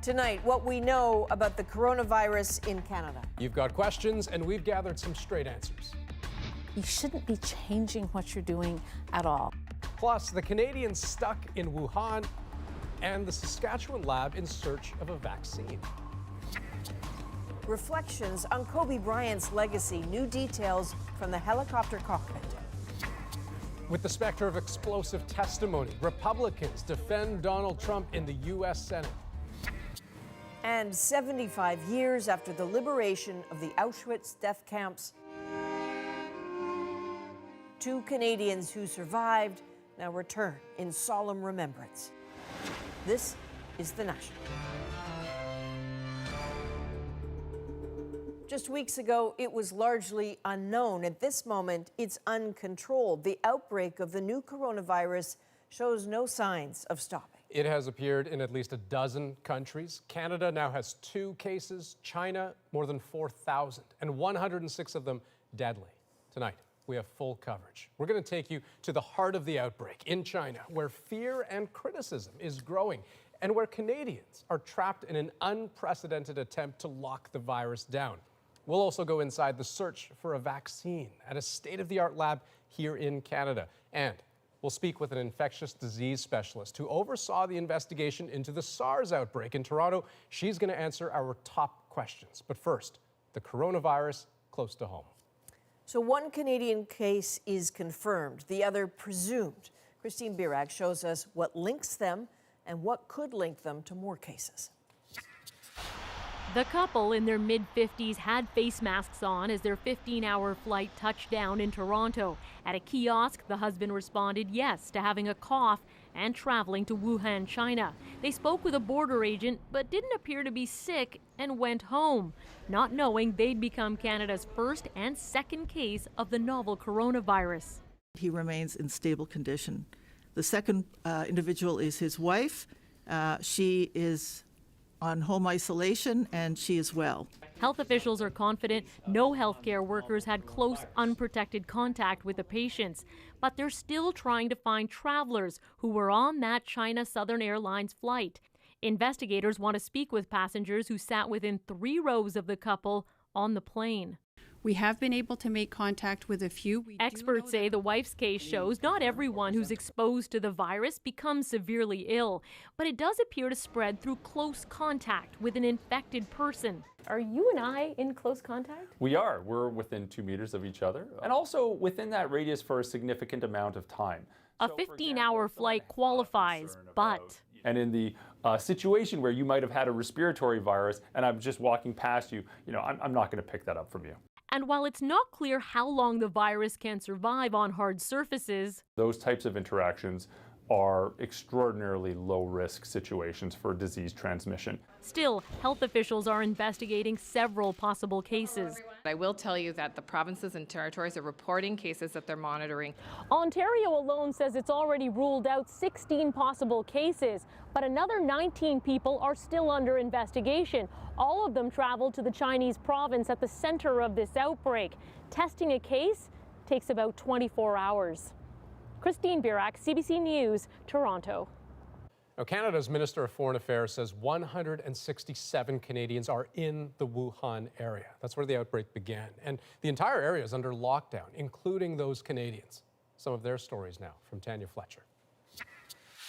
Tonight, what we know about the coronavirus in Canada. You've got questions, and we've gathered some straight answers. You shouldn't be changing what you're doing at all. Plus, the Canadians stuck in Wuhan and the Saskatchewan lab in search of a vaccine. Reflections on Kobe Bryant's legacy, new details from the helicopter cockpit. With the specter of explosive testimony, Republicans defend Donald Trump in the U.S. Senate. And 75 years after the liberation of the Auschwitz death camps, 2 Canadians who survived now return in solemn remembrance. This is The National. Just weeks ago, it was largely unknown. At this moment, it's uncontrolled. The outbreak of the new coronavirus shows no signs of stopping. It has appeared in at least a dozen countries. Canada now has 2 cases, China more than 4,000, and 106 of them deadly. Tonight, we have full coverage. We're going to take you to the heart of the outbreak in China, where fear and criticism is growing, and where Canadians are trapped in an unprecedented attempt to lock the virus down. We'll also go inside the search for a vaccine at a state-of-the-art lab here in Canada. And we'll speak with an infectious disease specialist who oversaw the investigation into the SARS outbreak in Toronto. She's going to answer our top questions. But first, the coronavirus close to home. So 1 Canadian case is confirmed, the other presumed. Christine Birak shows us what links them and what could link them to more cases. The couple in their mid-50s had face masks on as their 15-hour flight touched down in Toronto. At a kiosk, the husband responded yes to having a cough and traveling to Wuhan, China. They spoke with a border agent but didn't appear to be sick and went home, not knowing they'd become Canada's first and second case of the novel coronavirus. He remains in stable condition. The second individual is his wife. She is on home isolation, and she is well. Health officials are confident no healthcare workers had close, unprotected contact with the patients, but they're still trying to find travelers who were on that China Southern Airlines flight. Investigators want to speak with passengers who sat within 3 rows of the couple on the plane. We have been able to make contact with a few. Experts say the wife's case shows not everyone who's exposed to the virus becomes severely ill, but it does appear to spread through close contact with an infected person. Are you and I in close contact? We are. We're within 2 meters of each other, and also within that radius for a significant amount of time. A 15-hour flight qualifies, but... And in the situation where you might have had a respiratory virus and I'm just walking past you, I'm not going to pick that up from you. And while it's not clear how long the virus can survive on hard surfaces, those types of interactions are extraordinarily low-risk situations for disease transmission. Still, health officials are investigating several possible cases. I will tell you that the provinces and territories are reporting cases that they're monitoring. Ontario alone says it's already ruled out 16 possible cases, but another 19 people are still under investigation. All of them traveled to the Chinese province at the center of this outbreak. Testing a case takes about 24 hours. Christine Birak, CBC News, Toronto. Now, Canada's Minister of Foreign Affairs says 167 Canadians are in the Wuhan area. That's where the outbreak began. And the entire area is under lockdown, including those Canadians. Some of their stories now from Tanya Fletcher.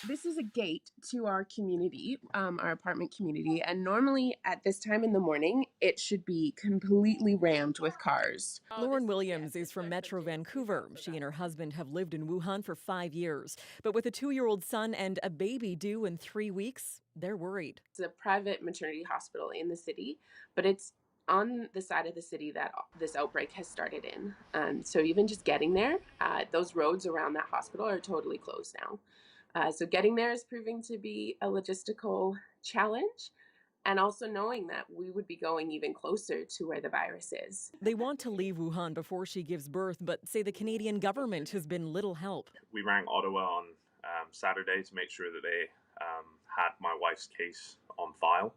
This is a gate to our community, our apartment community, and normally at this time in the morning, it should be completely rammed with cars. Lauren Williams is from Metro Vancouver. She and her husband have lived in Wuhan for 5 years. But with a 2-year-old son and a baby due in 3 weeks, they're worried. It's a private maternity hospital in the city, but it's on the side of the city that this outbreak has started in. So even just getting there, those roads around that hospital are totally closed now. So getting there is proving to be a logistical challenge, and also knowing that we would be going even closer to where the virus is. They want to leave Wuhan before she gives birth, but say the Canadian government has been little help. We rang Ottawa on Saturday to make sure that they had my wife's case on file.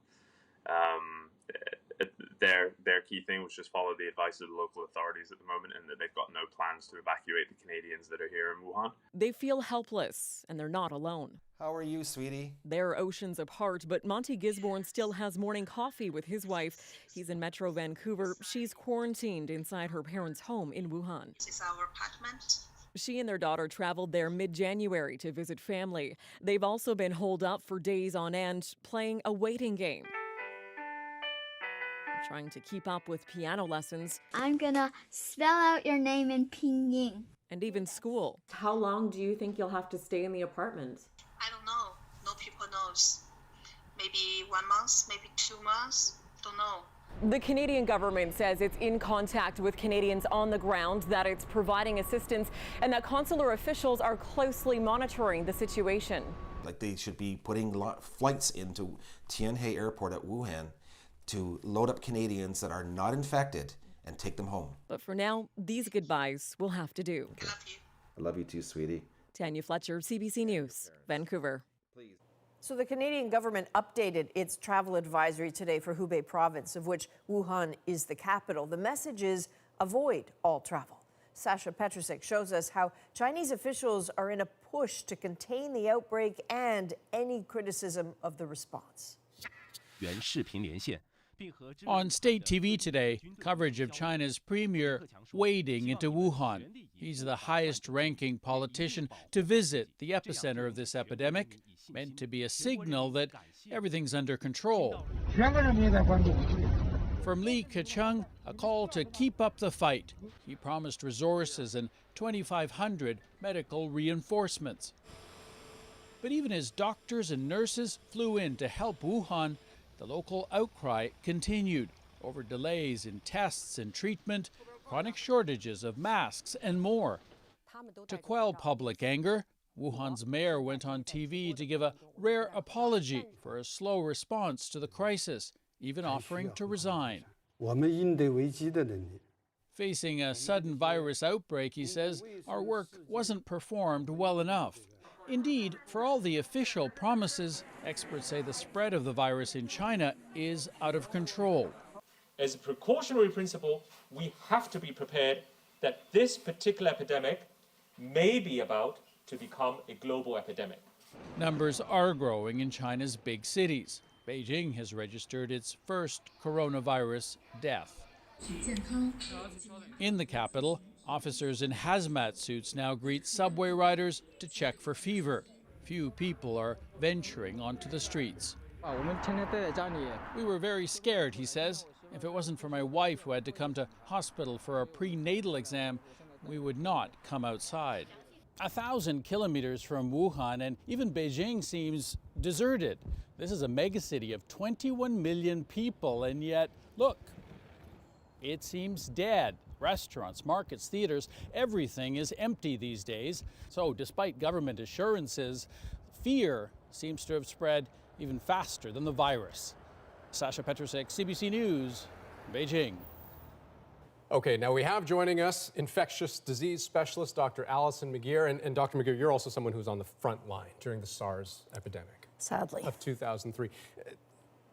their key thing was just follow the advice of the local authorities at the moment, and that they've got no plans to evacuate the Canadians that are here in Wuhan. They feel helpless, and they're not alone. How are you, sweetie? They're oceans apart, but Monty Gisborne still has morning coffee with his wife. He's in Metro Vancouver. She's quarantined inside her parents' home in Wuhan. This is our apartment. She and their daughter traveled there mid-January to visit family. They've also been holed up for days on end, playing a waiting game. Trying to keep up with piano lessons. I'm gonna spell out your name in pinyin. And even school. How long do you think you'll have to stay in the apartment? I don't know. No people knows. Maybe 1 month, maybe 2 months. Don't know. The Canadian government says it's in contact with Canadians on the ground, that it's providing assistance, and that consular officials are closely monitoring the situation. Like they should be putting flights into Tianhe Airport at Wuhan to load up Canadians that are not infected and take them home. But for now, these goodbyes will have to do. I love you. I love you too, sweetie. Tanya Fletcher, CBC News, Vancouver. So the Canadian government updated its travel advisory today for Hubei province, of which Wuhan is the capital. The message is avoid all travel. Sasha Petrusek shows us how Chinese officials are in a push to contain the outbreak and any criticism of the response. On state TV today, coverage of China's premier wading into Wuhan. He's the highest-ranking politician to visit the epicenter of this epidemic, meant to be a signal that everything's under control. From Li Keqiang, a call to keep up the fight. He promised resources and 2,500 medical reinforcements. But even as doctors and nurses flew in to help Wuhan, the local outcry continued over delays in tests and treatment, chronic shortages of masks, and more. To quell public anger, Wuhan's mayor went on TV to give a rare apology for a slow response to the crisis, even offering to resign. Facing a sudden virus outbreak, he says, our work wasn't performed well enough. Indeed, for all the official promises, experts say the spread of the virus in China is out of control. As a precautionary principle, we have to be prepared that this particular epidemic may be about to become a global epidemic. Numbers are growing in China's big cities. Beijing has registered its first coronavirus death. In the capital, officers in hazmat suits now greet subway riders to check for fever. Few people are venturing onto the streets. We were very scared, he says. If it wasn't for my wife who had to come to hospital for a prenatal exam, we would not come outside. 1,000 kilometers from Wuhan, and even Beijing seems deserted. This is a megacity of 21 million people, and yet, look, it seems dead. Restaurants, markets, theaters, everything is empty these days. So despite government assurances, fear seems to have spread even faster than the virus. Sasha Petrusek, CBC News, Beijing. Okay, now we have joining us infectious disease specialist Dr. Alison McGeer. And Dr. McGeer, you're also someone who's on the front line during the SARS epidemic. Sadly. Of 2003.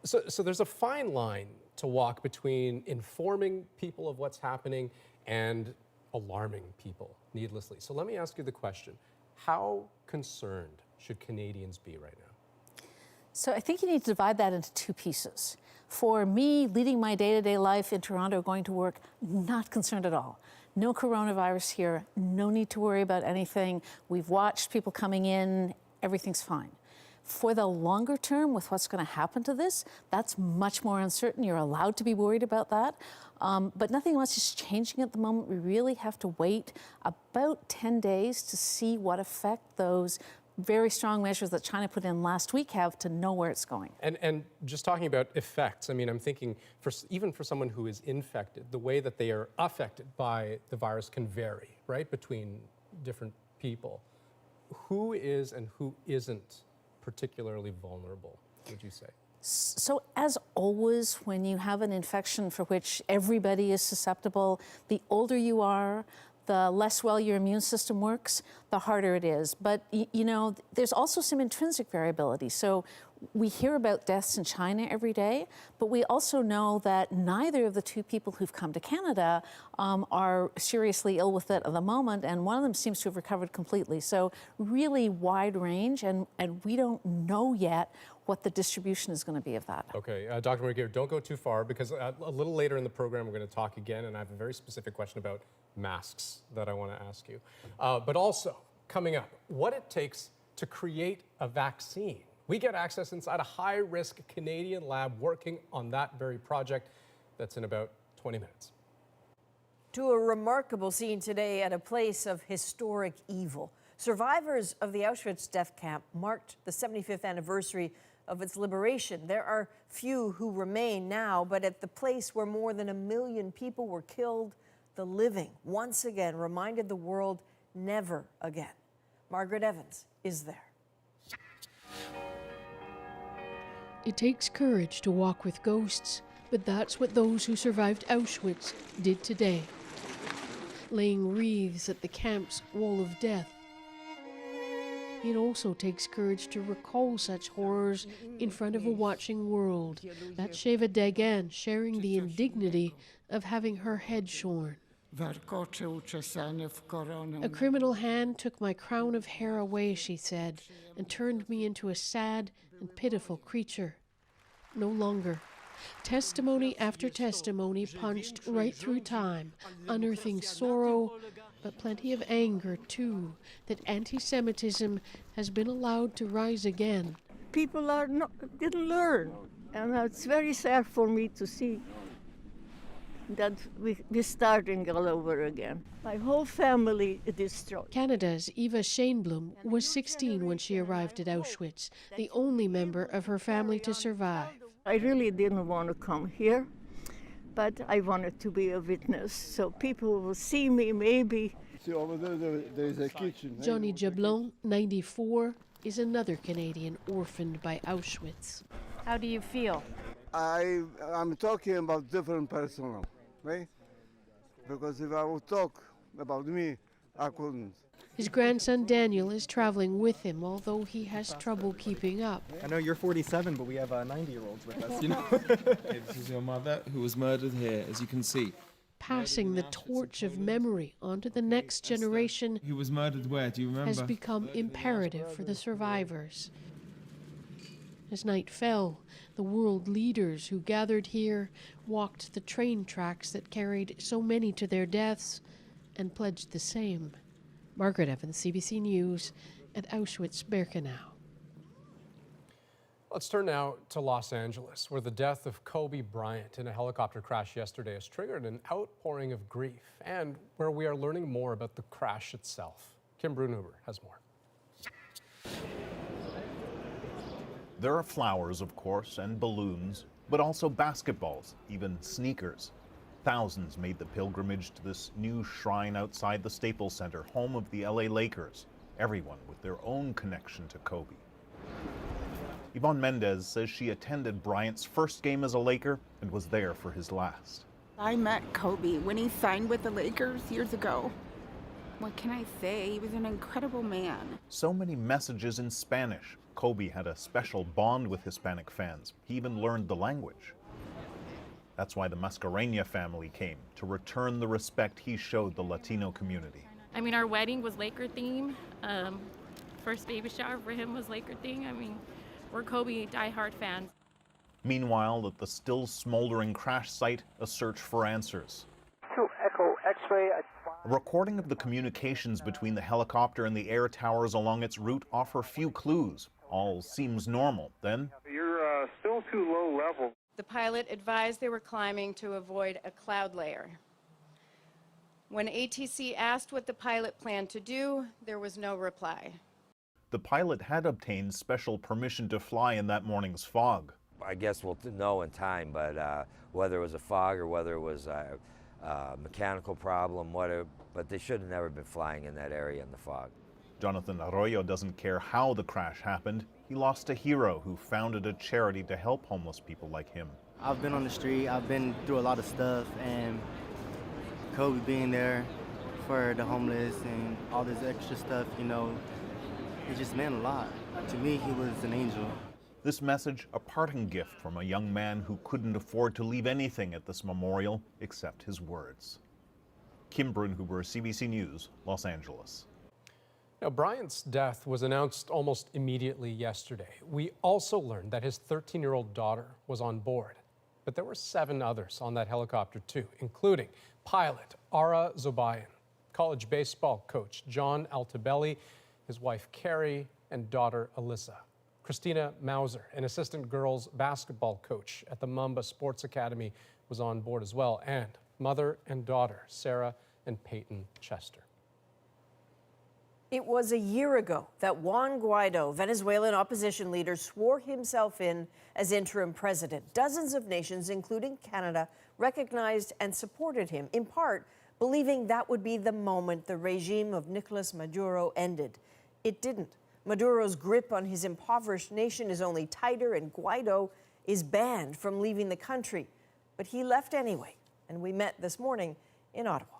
So there's a fine line to walk between informing people of what's happening and alarming people needlessly. So let me ask you the question, how concerned should Canadians be right now? So I think you need to divide that into two pieces. For me, leading my day-to-day life in Toronto, going to work, not concerned at all. No coronavirus here, no need to worry about anything. We've watched people coming in, everything's fine. For the longer term, with what's going to happen to this, that's much more uncertain. You're allowed to be worried about that. But nothing much is changing at the moment. We really have to wait about 10 days to see what effect those very strong measures that China put in last week have to know where it's going. And just talking about effects, I mean, I'm thinking even for someone who is infected, the way that they are affected by the virus can vary, right, between different people. Who is and who isn't particularly vulnerable, would you say? So as always, when you have an infection for which everybody is susceptible, the older you are, the less well your immune system works, the harder it is. But, you know, there's also some intrinsic variability. So we hear about deaths in China every day, but we also know that neither of the two people who've come to Canada are seriously ill with it at the moment, and one of them seems to have recovered completely. So really wide range, and we don't know yet what the distribution is going to be of that. Okay, Dr. Marie, don't go too far, because a little later in the program we're going to talk again, and I have a very specific question about masks that I want to ask you. But also, coming up, what it takes to create a vaccine. We get access inside a high-risk Canadian lab working on that very project. That's in about 20 minutes. To a remarkable scene today at a place of historic evil. Survivors of the Auschwitz death camp marked the 75th anniversary of its liberation. There are few who remain now, but at the place where more than 1 million people were killed, the living once again reminded the world never again. Margaret Evans is there. It takes courage to walk with ghosts, but that's what those who survived Auschwitz did today, laying wreaths at the camp's wall of death. It also takes courage to recall such horrors in front of a watching world. That's Sheva Dagan sharing the indignity of having her head shorn. A criminal hand took my crown of hair away, she said, and turned me into a sad and pitiful creature. No longer. Testimony after testimony punched right through time, unearthing sorrow, but plenty of anger, too, that anti-Semitism has been allowed to rise again. People didn't learn, and it's very sad for me to see that we're starting all over again. My whole family is destroyed. Canada's Eva Shaneblum was 16 when she arrived at Auschwitz, the only member of her family to survive. I really didn't want to come here, but I wanted to be a witness, so people will see me maybe. See, over there's a kitchen. Johnny Jablon, 94, is another Canadian orphaned by Auschwitz. How do you feel? I'm talking about different person, right? Because if I would talk about me, I couldn't. His grandson Daniel is traveling with him, although he has trouble keeping up. I know you're 47, but we have 90-year-olds with us, you know? This is your mother, who was murdered here, as you can see. Passing the torch of memory onto the next generation. He was murdered where? Do you remember? Has become imperative for the survivors. As night fell, the world leaders who gathered here walked the train tracks that carried so many to their deaths and pledged the same. Margaret Evans, CBC News at Auschwitz-Birkenau. Let's turn now to Los Angeles, where the death of Kobe Bryant in a helicopter crash yesterday has triggered an outpouring of grief, and where we are learning more about the crash itself. Kim Brunhuber has more. There are flowers, of course, and balloons, but also basketballs, even sneakers. Thousands made the pilgrimage to this new shrine outside the Staples Center, home of the LA Lakers, everyone with their own connection to Kobe. Yvonne Mendez says she attended Bryant's first game as a Laker and was there for his last. I met Kobe when he signed with the Lakers years ago. What can I say? He was an incredible man. So many messages in Spanish. Kobe had a special bond with Hispanic fans. He even learned the language. That's why the Mascareña family came, to return the respect he showed the Latino community. I mean, our wedding was Laker theme. First baby shower for him was Laker theme. I mean, we're Kobe diehard fans. Meanwhile, at the still smoldering crash site, a search for answers. To Echo X-ray. A recording of the communications between the helicopter and the air towers along its route offer few clues. All seems normal. Then, You're still too low level. The pilot advised they were climbing to avoid a cloud layer. When ATC asked what the pilot planned to do, there was no reply. the pilot had obtained special permission to fly in that morning's fog. I guess we'll know in time, but whether it was a fog or whether it was a mechanical problem, but they should have never been flying in that area in the fog. Jonathan Arroyo doesn't care how the crash happened. He lost a hero who founded a charity to help homeless people like him. I've been on the street, I've been through a lot of stuff, and Kobe being there for the homeless and all this extra stuff, you know, it just meant a lot. To me, he was an angel. This message, a parting gift from a young man who couldn't afford to leave anything at this memorial except his words. Kim Brunhuber, CBC News, Los Angeles. Now, Bryant's death was announced almost immediately yesterday. We also learned that his 13-year-old daughter was on board. But there were 7 others on that helicopter too, including pilot Ara Zobayan, college baseball coach John Altobelli, his wife Carrie, and daughter Alyssa. Christina Mauser, an assistant girls basketball coach at the Mamba Sports Academy, was on board as well, and mother and daughter Sarah and Peyton Chester. It was a year ago that Juan Guaido, Venezuelan opposition leader, swore himself in as interim president. Dozens of nations, including Canada, recognized and supported him, in part believing that would be the moment the regime of Nicolas Maduro ended. It didn't. Maduro's grip on his impoverished nation is only tighter, and Guaido is banned from leaving the country. But he left anyway, and we met this morning in Ottawa.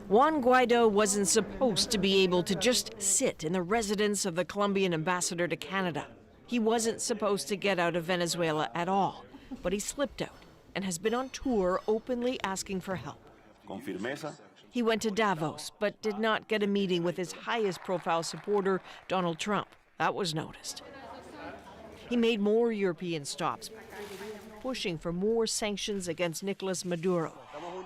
Juan Guaido wasn't supposed to be able to just sit in the residence of the Colombian ambassador to Canada. He wasn't supposed to get out of Venezuela at all, but he slipped out and has been on tour openly asking for help. Con firmeza. He went to Davos, but did not get a meeting with his highest profile supporter, Donald Trump. That was noticed. He made more European stops, pushing for more sanctions against Nicolas Maduro.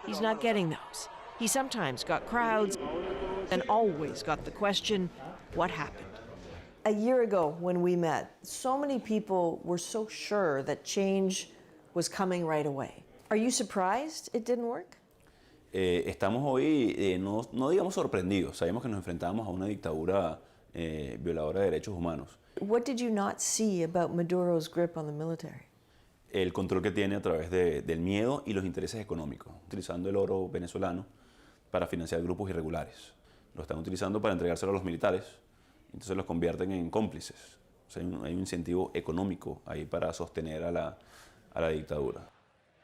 He's not getting those. He sometimes got crowds and always got the question, what happened? A year ago when we met, so many people were so sure that change was coming right away. Are you surprised it didn't work? Estamos hoy, no digamos sorprendidos, sabemos que nos enfrentamos a una dictadura violadora de derechos humanos. What did you not see about Maduro's grip on the military? El control que tiene a través del miedo y los intereses económicos, utilizando el oro venezolano para financiar grupos irregulares. Lo están utilizando para entregárselo a los militares, entonces los convierten en cómplices. O sea, hay un incentivo económico ahí para sostener a la dictadura.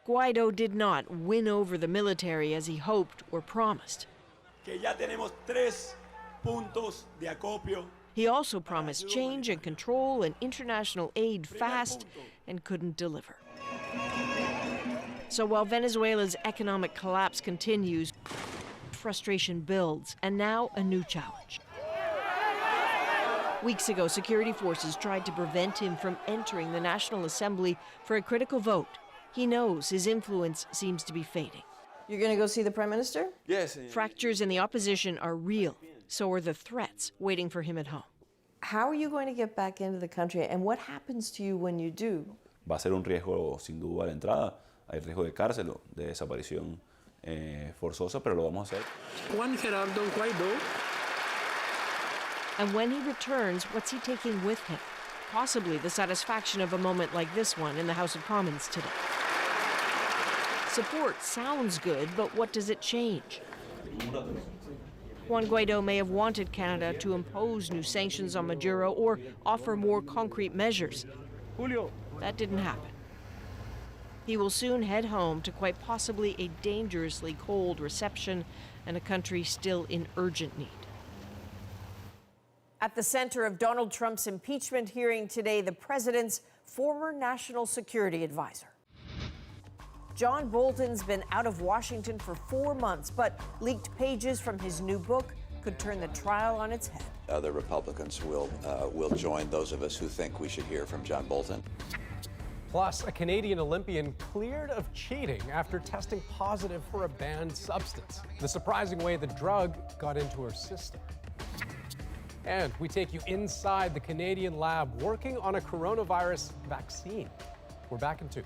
Guaido did not win over the military as he hoped or promised. Que ya tenemos 3 puntos de acopio. He also promised change and control and international aid fast and couldn't deliver. So while Venezuela's economic collapse continues, frustration builds, and now a new challenge. Weeks ago, security forces tried to prevent him from entering the National Assembly for a critical vote. He knows his influence seems to be fading. You're going to go see the Prime Minister? Yes. Fractures in the opposition are real. So are the threats waiting for him at home. How are you going to get back into the country, and what happens to you when you do? Va a ser un riesgo sin duda a la entrada. Hay riesgo de cárcel, de desaparición forzosa, pero lo vamos a hacer. Juan Gerardo Guaidó. And when he returns, what's he taking with him? Possibly the satisfaction of a moment like this one in the House of Commons today. Support sounds good, but what does it change? Juan Guaido may have wanted Canada to impose new sanctions on Maduro or offer more concrete measures. That didn't happen. He will soon head home to quite possibly a dangerously cold reception and a country still in urgent need. At the center of Donald Trump's impeachment hearing today, the president's former national security advisor. John Bolton's been out of Washington for 4 months, but leaked pages from his new book could turn the trial on its head. Other Republicans will join those of us who think we should hear from John Bolton. Plus, a Canadian Olympian cleared of cheating after testing positive for a banned substance. The surprising way the drug got into her system. And we take you inside the Canadian lab working on a coronavirus vaccine. We're back in 2.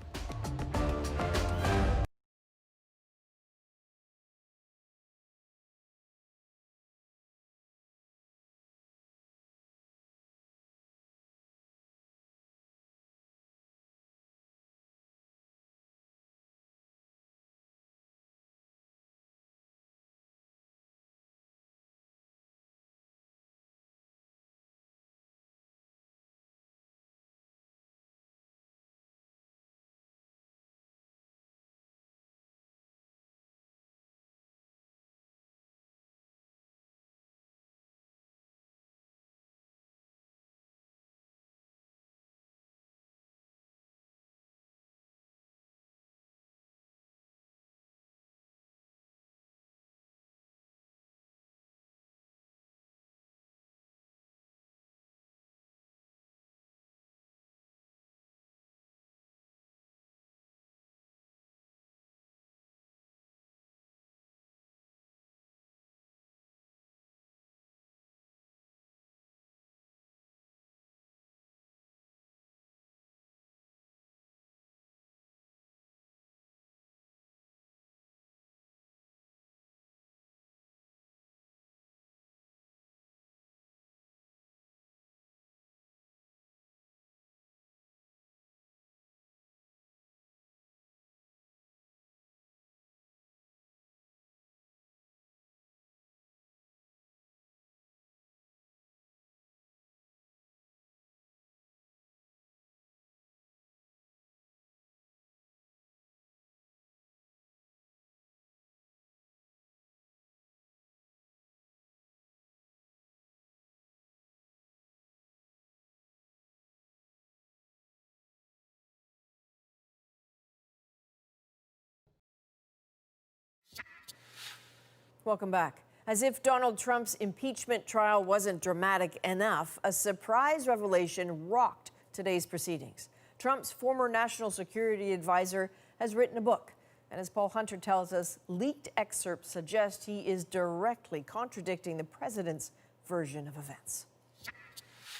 Welcome back. As if Donald Trump's impeachment trial wasn't dramatic enough, a surprise revelation rocked today's proceedings. Trump's former national security advisor has written a book. And as Paul Hunter tells us, leaked excerpts suggest he is directly contradicting the president's version of events.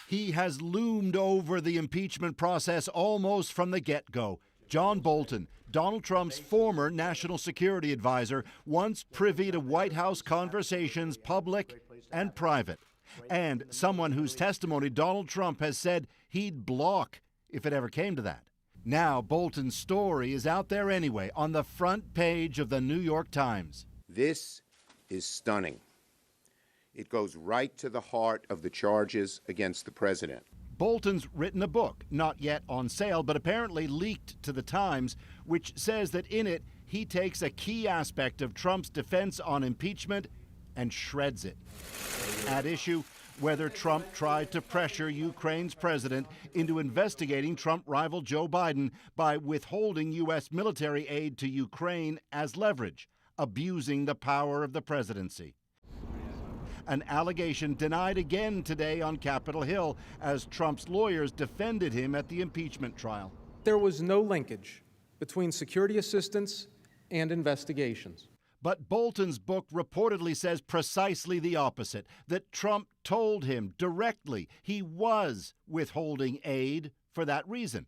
He has loomed over the impeachment process almost from the get-go. John Bolton, Donald Trump's former national security advisor, once privy to White House conversations, public and private, and someone whose testimony Donald Trump has said he'd block if it ever came to that. Now Bolton's story is out there anyway, on the front page of the New York Times. This is stunning. It goes right to the heart of the charges against the president. Bolton's written a book, not yet on sale, but apparently leaked to the Times, which says that in it, he takes a key aspect of Trump's defense on impeachment and shreds it. At issue, whether Trump tried to pressure Ukraine's president into investigating Trump rival Joe Biden by withholding U.S. military aid to Ukraine as leverage, abusing the power of the presidency. An allegation denied again today on Capitol Hill as Trump's lawyers defended him at the impeachment trial. There was no linkage between security assistance and investigations. But Bolton's book reportedly says precisely the opposite, that Trump told him directly he was withholding aid for that reason.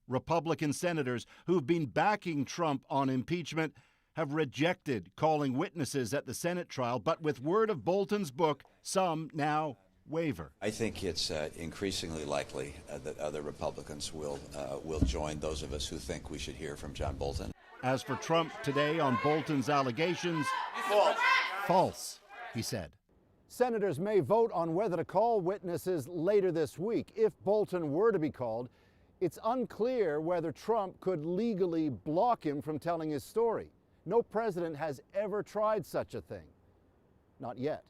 Republican senators who've been backing Trump on impeachment have rejected calling witnesses at the Senate trial, but with word of Bolton's book, some now waver. I think it's increasingly likely that other Republicans will join those of us who think we should hear from John Bolton. As for Trump today on Bolton's allegations, false, he said. Senators may vote on whether to call witnesses later this week. If Bolton were to be called, it's unclear whether Trump could legally block him from telling his story. No president has ever tried such a thing. Not yet.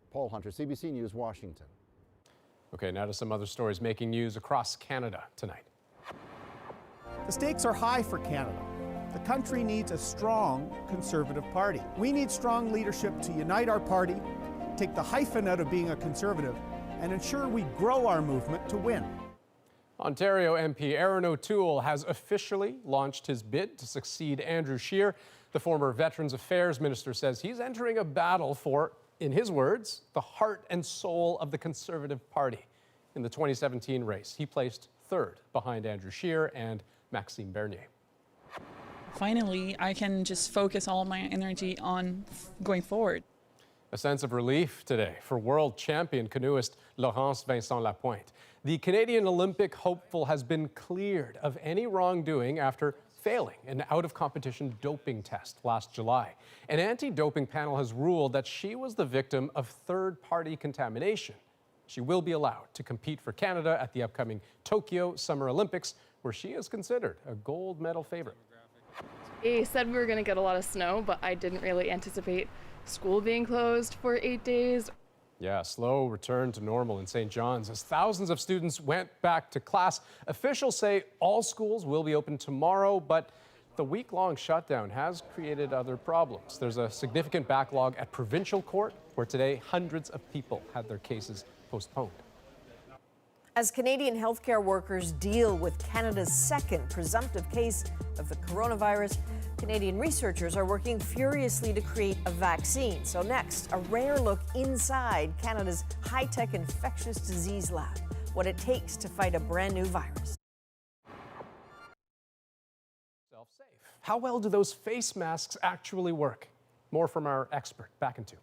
Paul Hunter, CBC News, Washington. Okay, now to some other stories making news across Canada tonight. The stakes are high for Canada. The country needs a strong Conservative Party. We need strong leadership to unite our party, take the hyphen out of being a Conservative, and ensure we grow our movement to win. Ontario MP Aaron O'Toole has officially launched his bid to succeed Andrew Scheer. The former Veterans Affairs Minister says he's entering a battle for, in his words, the heart and soul of the Conservative Party. In the 2017 race, he placed third behind Andrew Scheer and Maxime Bernier. Finally, I can just focus all my energy on going forward. A sense of relief today for world champion canoeist Laurence Vincent Lapointe. The Canadian Olympic hopeful has been cleared of any wrongdoing after failing an out-of-competition doping test last July. An anti-doping panel has ruled that she was the victim of third-party contamination. She will be allowed to compete for Canada at the upcoming Tokyo Summer Olympics, where she is considered a gold medal favorite. They said we were going to get a lot of snow, but I didn't really anticipate school being closed for 8 days. Yeah, slow return to normal in St. John's as thousands of students went back to class. Officials say all schools will be open tomorrow, but the week-long shutdown has created other problems. There's a significant backlog at provincial court, where today hundreds of people had their cases postponed. As Canadian healthcare workers deal with Canada's second presumptive case of the coronavirus, Canadian researchers are working furiously to create a vaccine. So next, a rare look inside Canada's high-tech infectious disease lab, what it takes to fight a brand new virus. Self-safe. How well do those face masks actually work? More from our expert. Back in 2.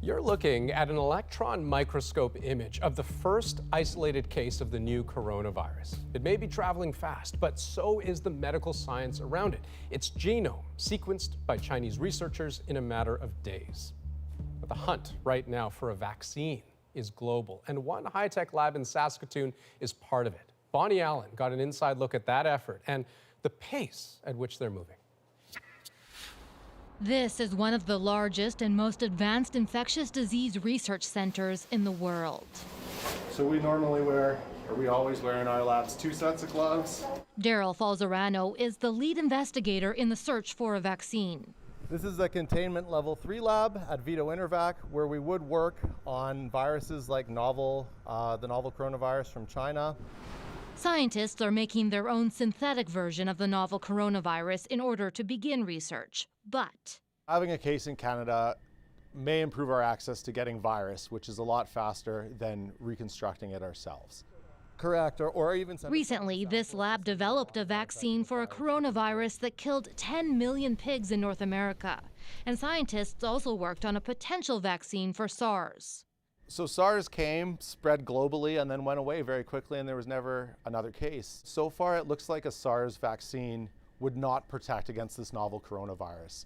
You're looking at an electron microscope image of the first isolated case of the new coronavirus. It may be traveling fast, but so is the medical science around it. Its genome sequenced by Chinese researchers in a matter of days. But the hunt right now for a vaccine is global, and one high-tech lab in Saskatoon is part of it. Bonnie Allen got an inside look at that effort and the pace at which they're moving. This is one of the largest and most advanced infectious disease research centers in the world. So we always wear in our labs 2 sets of gloves. Daryl Falzerano is the lead investigator in the search for a vaccine. This is a containment level 3 lab at Vito Intervac, where we would work on viruses like the novel coronavirus from China. Scientists are making their own synthetic version of the novel coronavirus in order to begin research. But having a case in Canada may improve our access to getting virus, which is a lot faster than reconstructing it ourselves. Correct, or even... Recently, this lab developed a vaccine for a coronavirus that killed 10 million pigs in North America. And scientists also worked on a potential vaccine for SARS. So SARS came, spread globally, and then went away very quickly, and there was never another case. So far, it looks like a SARS vaccine would not protect against this novel coronavirus.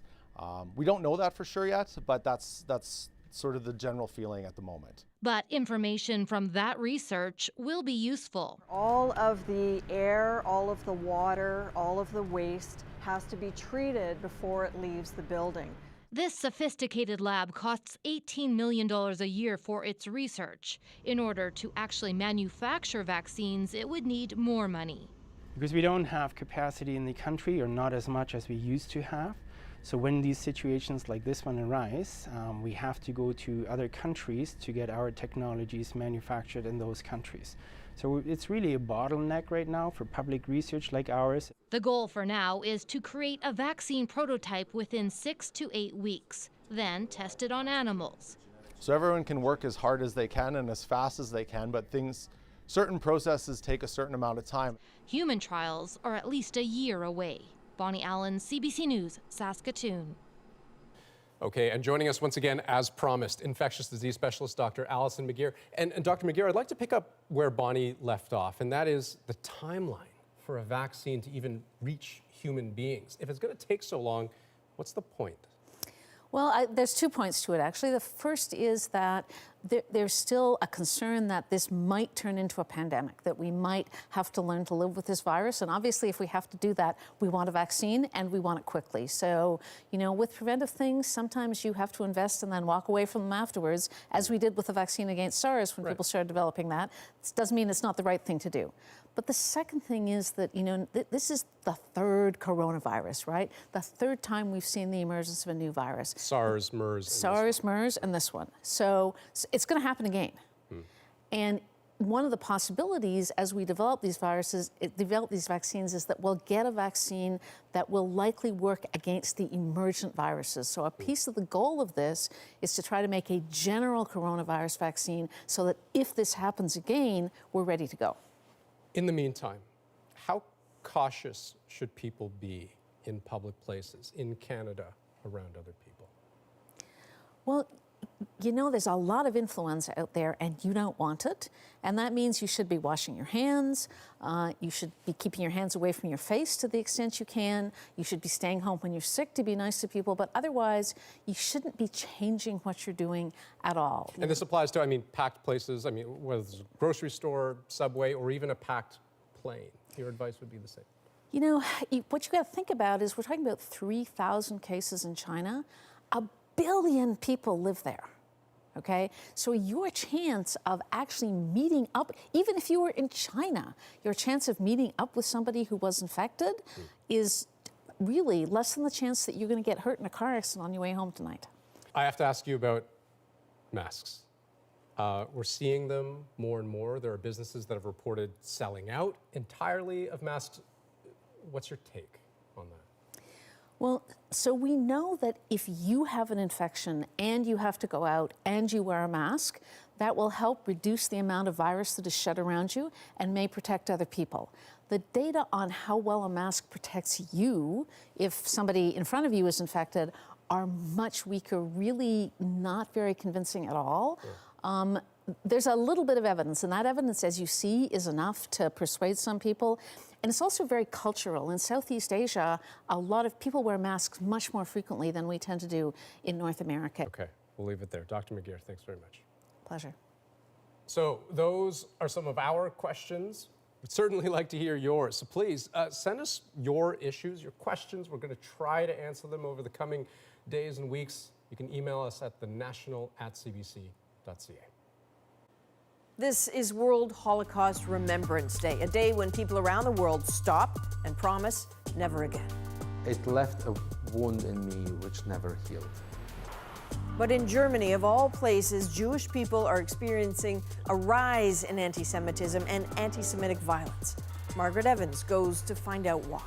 We don't know that for sure yet, but that's sort of the general feeling at the moment. But information from that research will be useful. All of the air, all of the water, all of the waste has to be treated before it leaves the building. This sophisticated lab costs $18 million a year for its research. In order to actually manufacture vaccines, it would need more money. Because we don't have capacity in the country, or not as much as we used to have. So when these situations like this one arise, we have to go to other countries to get our technologies manufactured in those countries. So it's really a bottleneck right now for public research like ours. The goal for now is to create a vaccine prototype within 6 to 8 weeks, then test it on animals. So everyone can work as hard as they can and as fast as they can, but certain processes take a certain amount of time. Human trials are at least a year away. Bonnie Allen, CBC News, Saskatoon. Okay, and joining us once again, as promised, infectious disease specialist Dr. Alison McGeer. And Dr. McGeer, I'd like to pick up where Bonnie left off, and that is the timeline for a vaccine to even reach human beings. If it's going to take so long, what's the point? Well, there's 2 points to it, actually. The first is that there's still a concern that this might turn into a pandemic, that we might have to learn to live with this virus. And obviously, if we have to do that, we want a vaccine and we want it quickly. So, with preventive things, sometimes you have to invest and then walk away from them afterwards, as we did with the vaccine against SARS when people started developing that. This doesn't mean it's not the right thing to do. But the second thing is that, this is the third coronavirus, right? The third time we've seen the emergence of a new virus. SARS, MERS. MERS, and this one. So it's going to happen again. And one of the possibilities as we develop these vaccines is that we'll get a vaccine that will likely work against the emergent viruses. So a piece of the goal of this is to try to make a general coronavirus vaccine so that if this happens again, we're ready to go. In the meantime, how cautious should people be in public places, in Canada, around other people? Well, there's a lot of influenza out there and you don't want it. And that means you should be washing your hands. You should be keeping your hands away from your face to the extent you can. You should be staying home when you're sick to be nice to people. But otherwise, you shouldn't be changing what you're doing at all. And this applies to, packed places, whether it's a grocery store, subway, or even a packed plane. Your advice would be the same. What you got to think about is we're talking about 3,000 cases in China. 1 billion people live there. Okay, so your chance of actually meeting up, even if you were in China, your chance of meeting up with somebody who was infected is really less than the chance that you're going to get hurt in a car accident on your way home tonight. I have to ask you about masks. We're seeing them more and more. There are businesses that have reported selling out entirely of masks. What's your take on that? Well, so we know that if you have an infection and you have to go out and you wear a mask, that will help reduce the amount of virus that is shed around you and may protect other people. The data on how well a mask protects you if somebody in front of you is infected are much weaker, really not very convincing at all. There's a little bit of evidence, and that evidence, as you see, is enough to persuade some people. And it's also very cultural. In Southeast Asia, a lot of people wear masks much more frequently than we tend to do in North America. Okay, we'll leave it there. Dr. McGeer, thanks very much. Pleasure. So those are some of our questions. We'd certainly like to hear yours. So please send us your issues, your questions. We're going to try to answer them over the coming days and weeks. You can email us at thenational@cbc.ca. This is World Holocaust Remembrance Day, a day when people around the world stop and promise never again. It left a wound in me which never healed. But in Germany, of all places, Jewish people are experiencing a rise in anti-Semitism and anti-Semitic violence. Margaret Evans goes to find out why.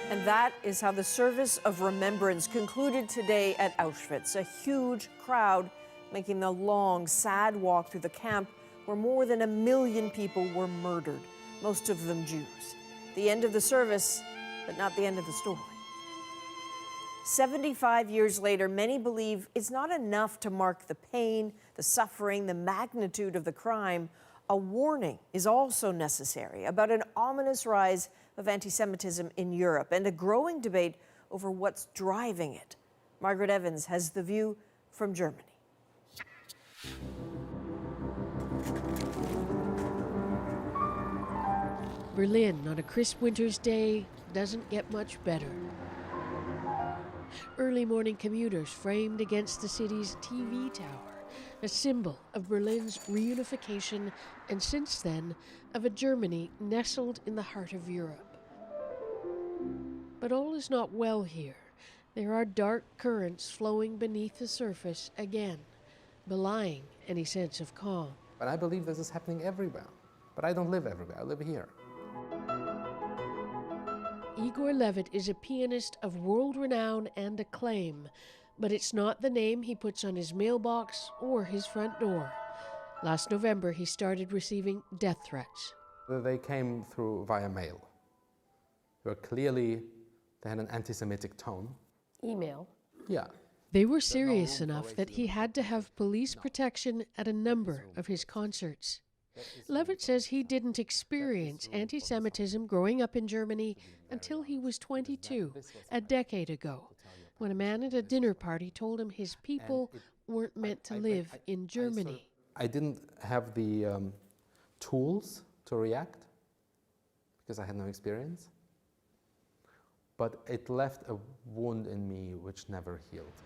And that is how the service of remembrance concluded today at Auschwitz. A huge crowd making the long, sad walk through the camp where more than 1 million people were murdered, most of them Jews. The end of the service, but not the end of the story. 75 years later, many believe it's not enough to mark the pain, the suffering, the magnitude of the crime. A warning is also necessary about an ominous rise of anti-Semitism in Europe and a growing debate over what's driving it. Margaret Evans has the view from Germany. Berlin on a crisp winter's day doesn't get much better. Early morning commuters framed against the city's TV tower, a symbol of Berlin's reunification and since then of a Germany nestled in the heart of Europe. But all is not well here. There are dark currents flowing beneath the surface again, belying any sense of calm. But I believe this is happening everywhere. But I don't live everywhere, I live here. Igor Levit is a pianist of world renown and acclaim, but it's not the name he puts on his mailbox or his front door. Last November, he started receiving death threats. They came through via mail. They had an anti-Semitic tone. Email? Yeah. They were serious enough that he had to have police protection at a number of his concerts. Levit says he didn't experience anti-Semitism growing up in Germany until he was 22, a decade ago, when a man at a dinner party told him his people weren't meant to live in Germany. I didn't have the tools to react because I had no experience, but it left a wound in me which never healed.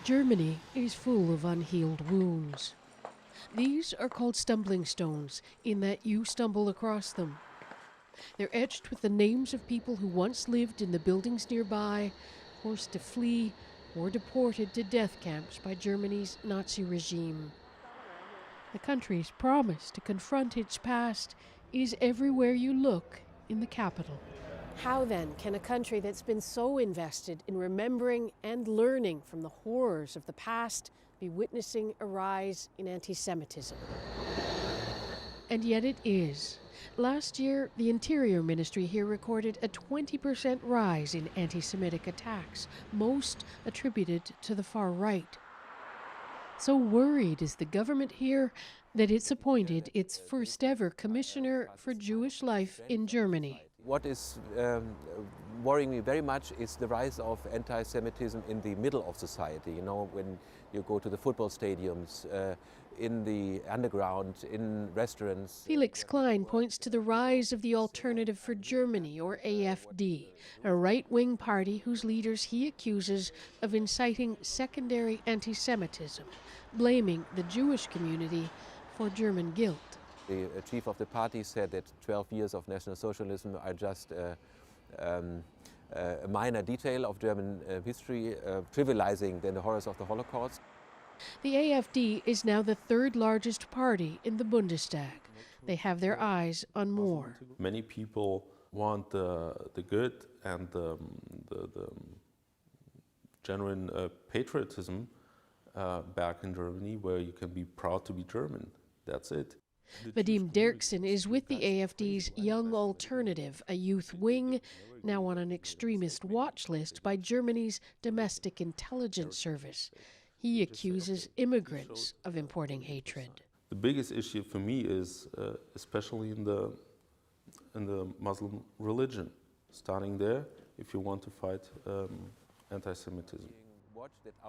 Germany is full of unhealed wounds. These are called stumbling stones, in that you stumble across them. They're etched with the names of people who once lived in the buildings nearby, forced to flee, or deported to death camps by Germany's Nazi regime. The country's promise to confront its past is everywhere you look in the capital. How then can a country that's been so invested in remembering and learning from the horrors of the past be witnessing a rise in anti-Semitism? And yet it is. Last year, the Interior Ministry here recorded a 20% rise in anti-Semitic attacks, most attributed to the far right. So worried is the government here that it's appointed its first ever Commissioner for Jewish Life in Germany. What is worrying me very much is the rise of anti-Semitism in the middle of society. You know, when you go to the football stadiums, in the underground, in restaurants. Felix Klein points to the rise of the Alternative for Germany, or AfD, a right-wing party whose leaders he accuses of inciting secondary anti-Semitism, blaming the Jewish community for German guilt. The chief of the party said that 12 years of National Socialism are just a minor detail of German history, trivializing then the horrors of the Holocaust. The AfD is now the third largest party in the Bundestag. They have their eyes on more. Many people want the good and the genuine patriotism back in Germany, where you can be proud to be German. That's it. Vadim Derksen is with the AfD's Young Alternative, a youth wing, now on an extremist watch list by Germany's Domestic Intelligence Service. He accuses immigrants of importing hatred. The biggest issue for me is, especially in the Muslim religion, starting there, if you want to fight anti-Semitism.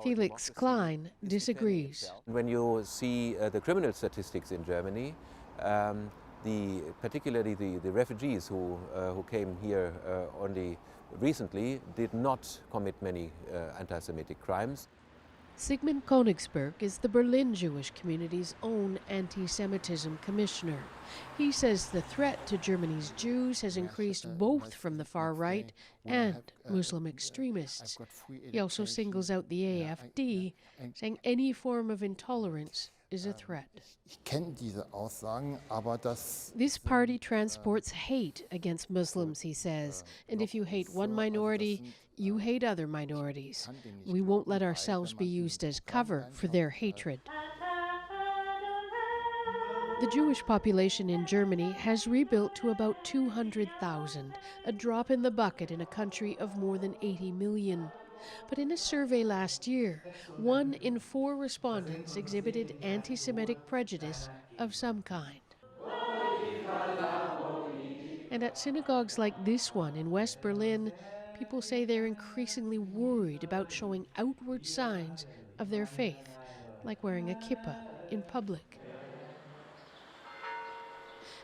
Felix Klein disagrees. When you see the criminal statistics in Germany, particularly the refugees who came here only recently did not commit many anti-Semitic crimes. Sigmund Königsberg is the Berlin Jewish community's own anti-Semitism commissioner. He says the threat to Germany's Jews has increased both from the far right and Muslim extremists. He also singles out the AfD, saying any form of intolerance is a threat. This party transports hate against Muslims, he says, and if you hate one minority, you hate other minorities. We won't let ourselves be used as cover for their hatred. The Jewish population in Germany has rebuilt to about 200,000, a drop in the bucket in a country of more than 80 million. But in a survey last year, 1 in 4 respondents exhibited anti-Semitic prejudice of some kind. And at synagogues like this one in West Berlin, people say they're increasingly worried about showing outward signs of their faith, like wearing a kippah in public.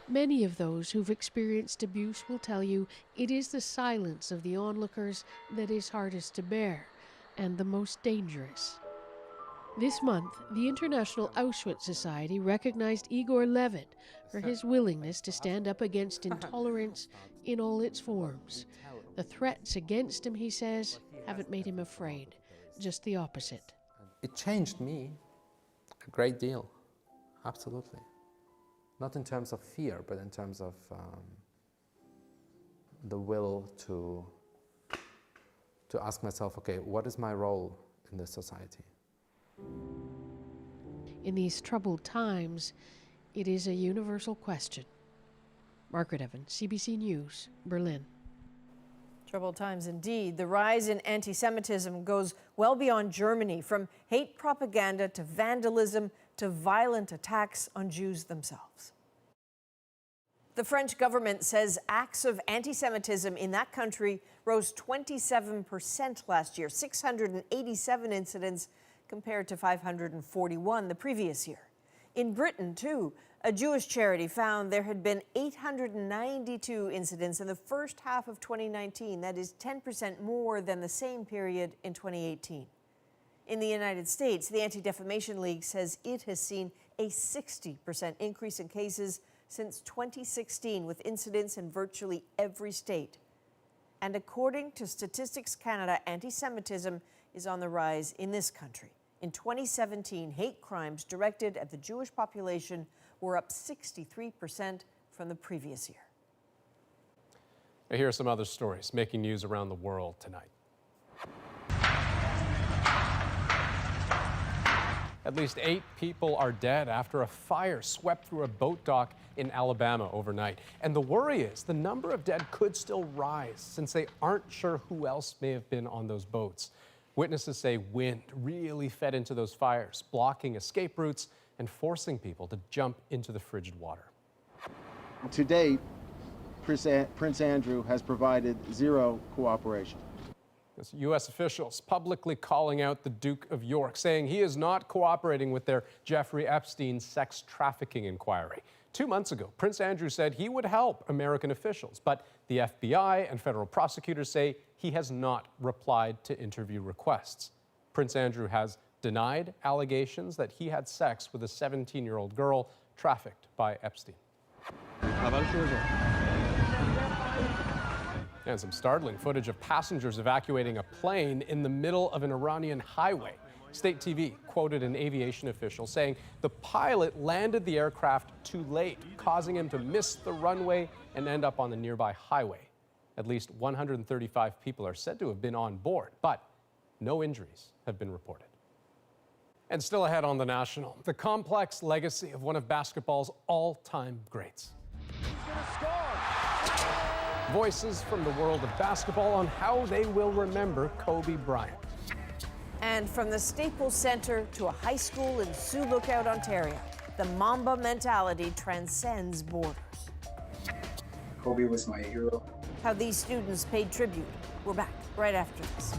Many of those who've experienced abuse will tell you it is the silence of the onlookers that is hardest to bear and the most dangerous. This month, the International Auschwitz Society recognized Igor Levin for his willingness to stand up against intolerance in all its forms. The threats against him, he says, haven't made him afraid, just the opposite. It changed me a great deal, absolutely. Not in terms of fear, but in terms of the will to ask myself, okay, what is my role in this society? In these troubled times, it is a universal question. Margaret Evans, CBC News, Berlin. Troubled times indeed. The rise in anti-Semitism goes well beyond Germany, from hate propaganda to vandalism to violent attacks on Jews themselves. The French government says acts of anti-Semitism in that country rose 27% last year, 687 incidents compared to 541 the previous year. In Britain, too, a Jewish charity found there had been 892 incidents in the first half of 2019. That is 10% more than the same period in 2018. In the United States, the Anti-Defamation League says it has seen a 60% increase in cases since 2016, with incidents in virtually every state. And according to Statistics Canada, anti-Semitism is on the rise in this country. In 2017, hate crimes directed at the Jewish population were up 63% from the previous year. Now, here are some other stories making news around the world tonight. At least 8 people are dead after a fire swept through a boat dock in Alabama overnight. And the worry is the number of dead could still rise, since they aren't sure who else may have been on those boats. Witnesses say wind really fed into those fires, blocking escape routes and forcing people to jump into the frigid water. To date, Prince Andrew has provided zero cooperation. U.S. officials publicly calling out the Duke of York, saying he is not cooperating with their Jeffrey Epstein sex trafficking inquiry. 2 months ago, Prince Andrew said he would help American officials, but the FBI and federal prosecutors say he has not replied to interview requests. Prince Andrew has denied allegations that he had sex with a 17-year-old girl trafficked by Epstein. And some startling footage of passengers evacuating a plane in the middle of an Iranian highway. State TV quoted an aviation official saying the pilot landed the aircraft too late, causing him to miss the runway and end up on the nearby highway. At least 135 people are said to have been on board, but no injuries have been reported. And still ahead on The National, the complex legacy of one of basketball's all-time greats. Voices from the world of basketball on how they will remember Kobe Bryant. And from the Staples Center to a high school in Sioux Lookout, Ontario, the Mamba mentality transcends borders. Kobe was my hero. How these students paid tribute. We're back right after this.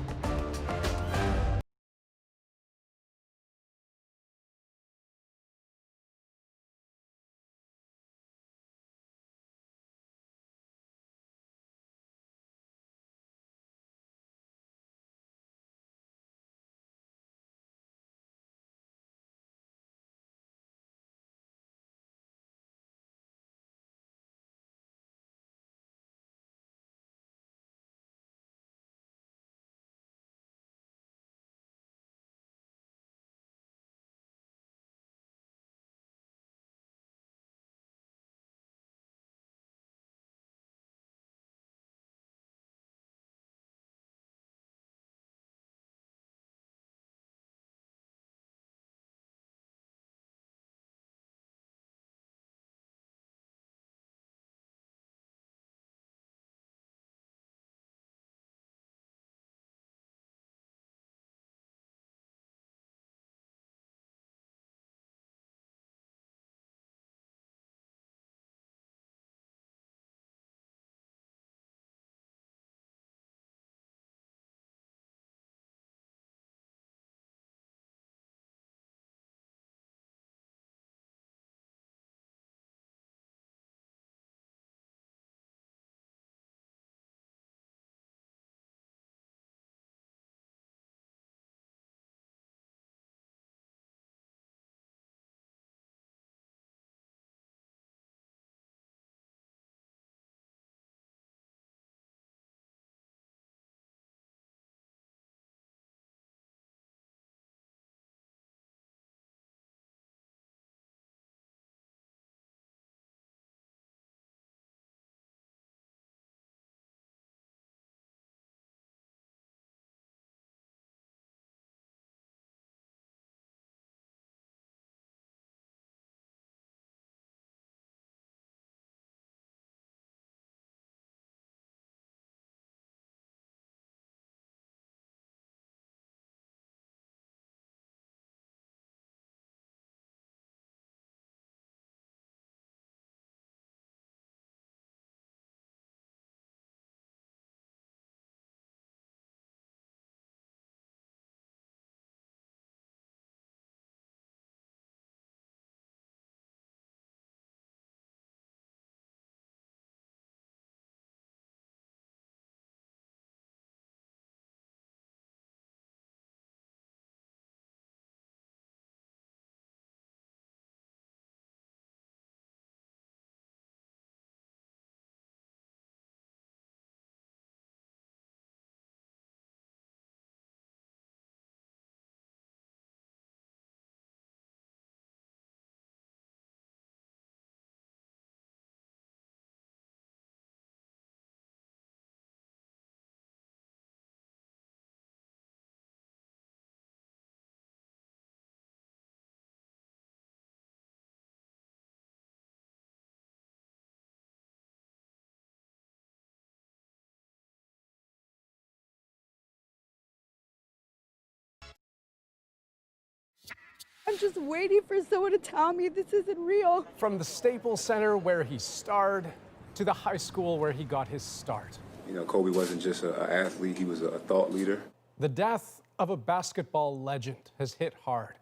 I'm just waiting for someone to tell me this isn't real. From the Staples Center where he starred to the high school where he got his start. You know, Kobe wasn't just an athlete, he was a thought leader. The death of a basketball legend has hit hard.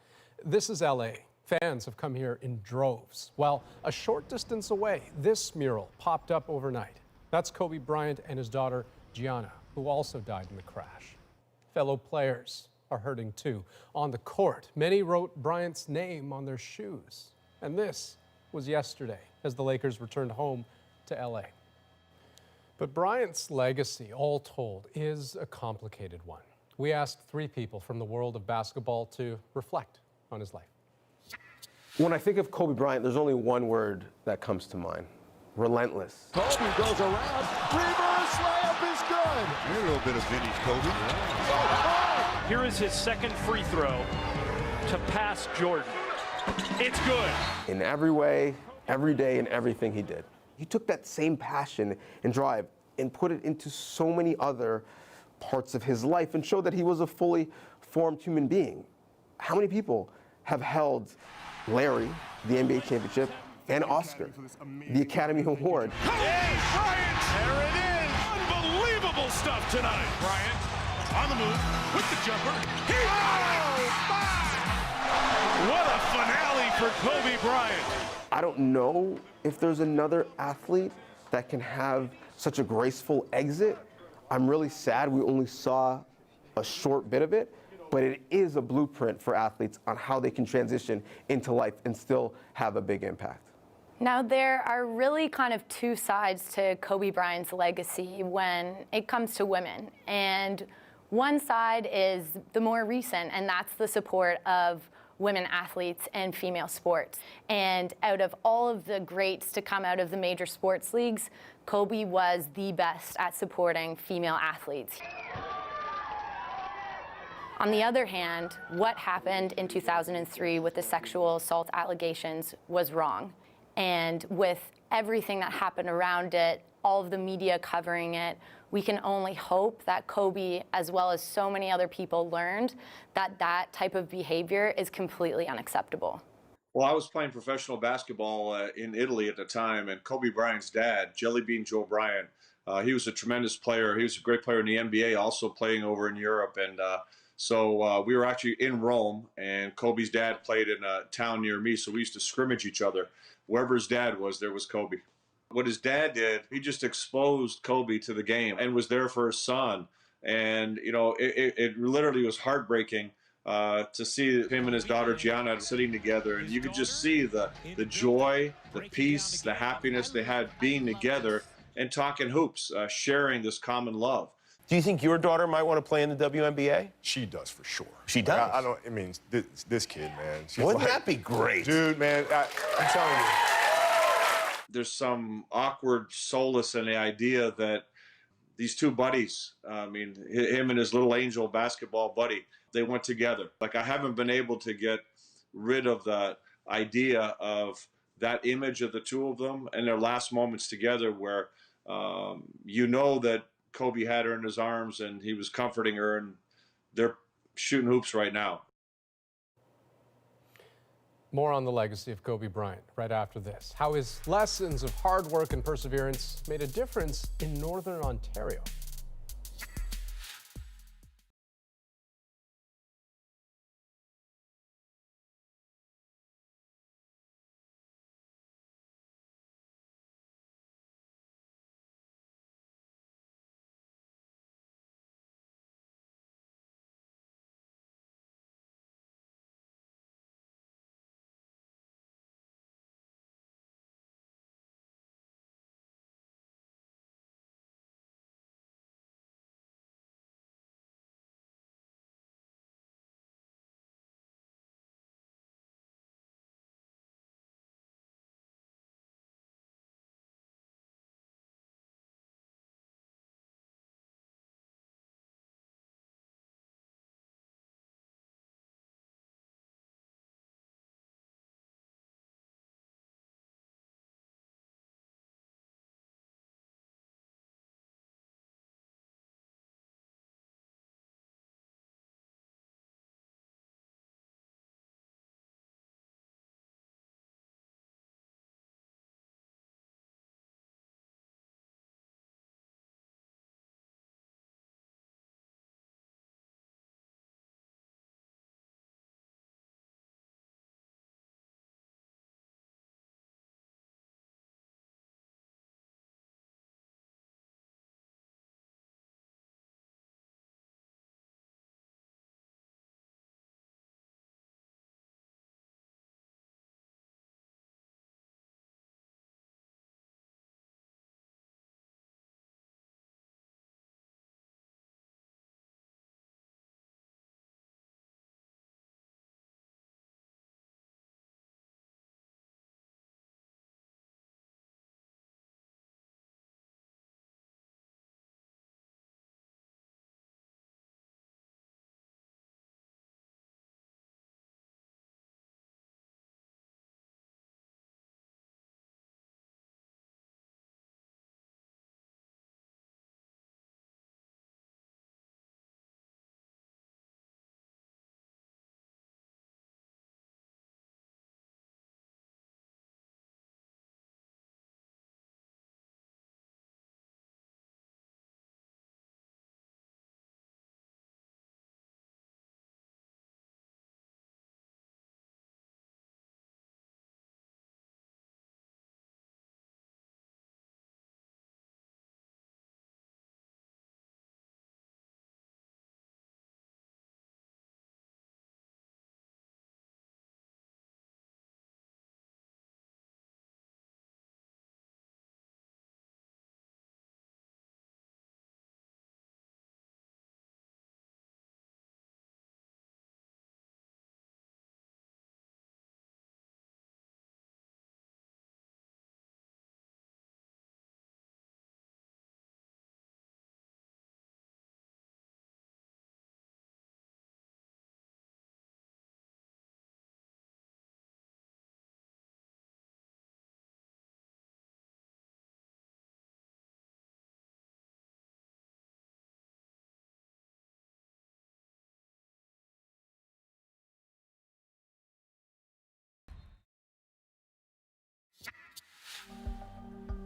This is LA. Fans have come here in droves. Well, a short distance away, this mural popped up overnight. That's Kobe Bryant and his daughter, Gianna, who also died in the crash. Fellow players are hurting too. On the court, many wrote Bryant's name on their shoes. And this was yesterday as the Lakers returned home to LA. But Bryant's legacy, all told, is a complicated one. We asked 3 people from the world of basketball to reflect on his life. When I think of Kobe Bryant, there's only one word that comes to mind: relentless. Kobe goes around, reverse layup is good. A little bit of vintage Kobe. Here is his second free throw to pass Jordan. It's good. In every way, every day, and everything he did. He took that same passion and drive and put it into so many other parts of his life and showed that he was a fully formed human being. How many people have held Larry, the NBA championship, and Oscar, the Academy Award? Hey, Bryant! There it is! Unbelievable stuff tonight. Bryant on the move with the jumper. What a finale for Kobe Bryant. I don't know if there's another athlete that can have such a graceful exit. I'm really sad we only saw a short bit of it, but it is a blueprint for athletes on how they can transition into life and still have a big impact. Now, there are really kind of 2 sides to Kobe Bryant's legacy when it comes to women. And one side is the more recent, and that's the support of women athletes and female sports. And out of all of the greats to come out of the major sports leagues, Kobe was the best at supporting female athletes. On the other hand, what happened in 2003 with the sexual assault allegations was wrong. And with everything that happened around it, all of the media covering it, we can only hope that Kobe, as well as so many other people, learned that that type of behavior is completely unacceptable. Well, I was playing professional basketball in Italy at the time, and Kobe Bryant's dad, Jelly Bean Joe Bryant, he was a tremendous player. He was a great player in the NBA, also playing over in Europe. And so we were actually in Rome, and Kobe's dad played in a town near me, so we used to scrimmage each other. Wherever his dad was, there was Kobe. What his dad did, he just exposed Kobe to the game and was there for his son. And, you know, it literally was heartbreaking to see him and his daughter Gianna sitting together. And you could just see the joy, the peace, the happiness they had being together and talking hoops, sharing this common love. Do you think your daughter might want to play in the WNBA? She does for sure. She does? I mean, this kid, man. Wouldn't that be great? Dude, man, I'm telling you. There's some awkward solace in the idea that these 2 buddies, I mean, him and his little angel basketball buddy, they went together. Like, I haven't been able to get rid of the idea of that image of the 2 of them and their last moments together where you know that Kobe had her in his arms and he was comforting her, and they're shooting hoops right now. More on the legacy of Kobe Bryant right after this. How his lessons of hard work and perseverance made a difference in Northern Ontario.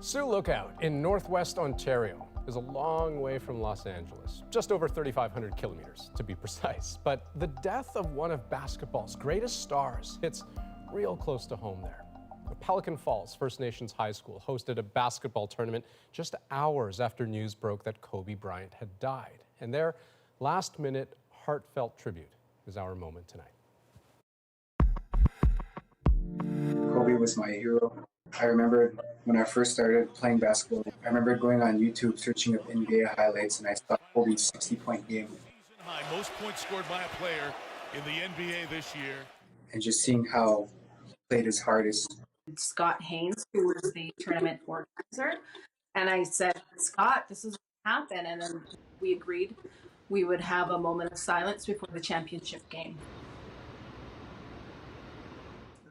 Sioux Lookout in northwest Ontario is a long way from Los Angeles, just over 3,500 kilometers to be precise. But the death of one of basketball's greatest stars hits real close to home there. Pelican Falls First Nations High School hosted a basketball tournament just hours after news broke that Kobe Bryant had died. And their last-minute, heartfelt tribute is our moment tonight. Kobe was my hero. I remember when I first started playing basketball, I remember going on YouTube, searching up NBA highlights, and I saw Kobe's 60-point game. Most points scored by a player in the NBA this year. And just seeing how he played his hardest. Scott Haynes, who was the tournament organizer, and I said, Scott, this is what happened, and then we agreed we would have a moment of silence before the championship game.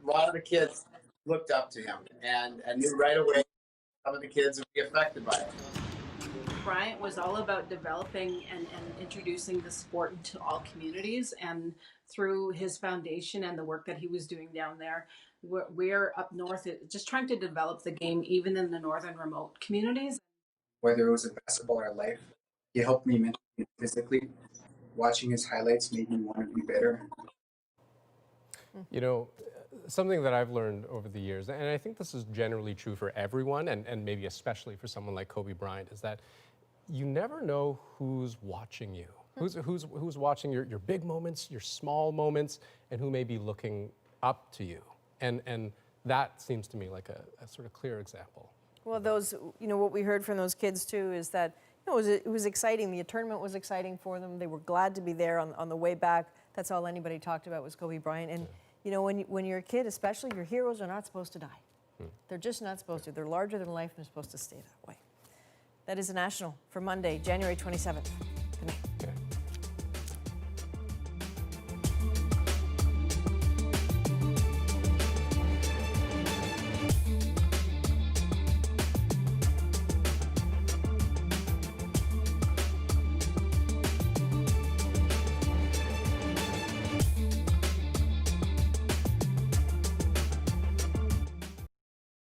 A lot of the kids looked up to him and knew right away some of the kids would be affected by it. Bryant was all about developing and introducing the sport into all communities, and through his foundation and the work that he was doing down there, we're up north just trying to develop the game even in the northern remote communities. Whether it was in basketball or life, he helped me mentally and physically. Watching his highlights made me want to be better. You know, something that I've learned over the years, and I think this is generally true for everyone, and maybe especially for someone like Kobe Bryant, is that you never know who's watching you. Who's watching your big moments, your small moments, and who may be looking up to you. And that seems to me like a sort of clear example. Well, those, what we heard from those kids too is that it was exciting. The tournament was exciting for them. They were glad to be there on the way back. That's all anybody talked about was Kobe Bryant. And when you're a kid, especially, your heroes are not supposed to die. They're just not supposed to. They're larger than life and they're supposed to stay that way. That is a national for Monday, January 27th. Good night.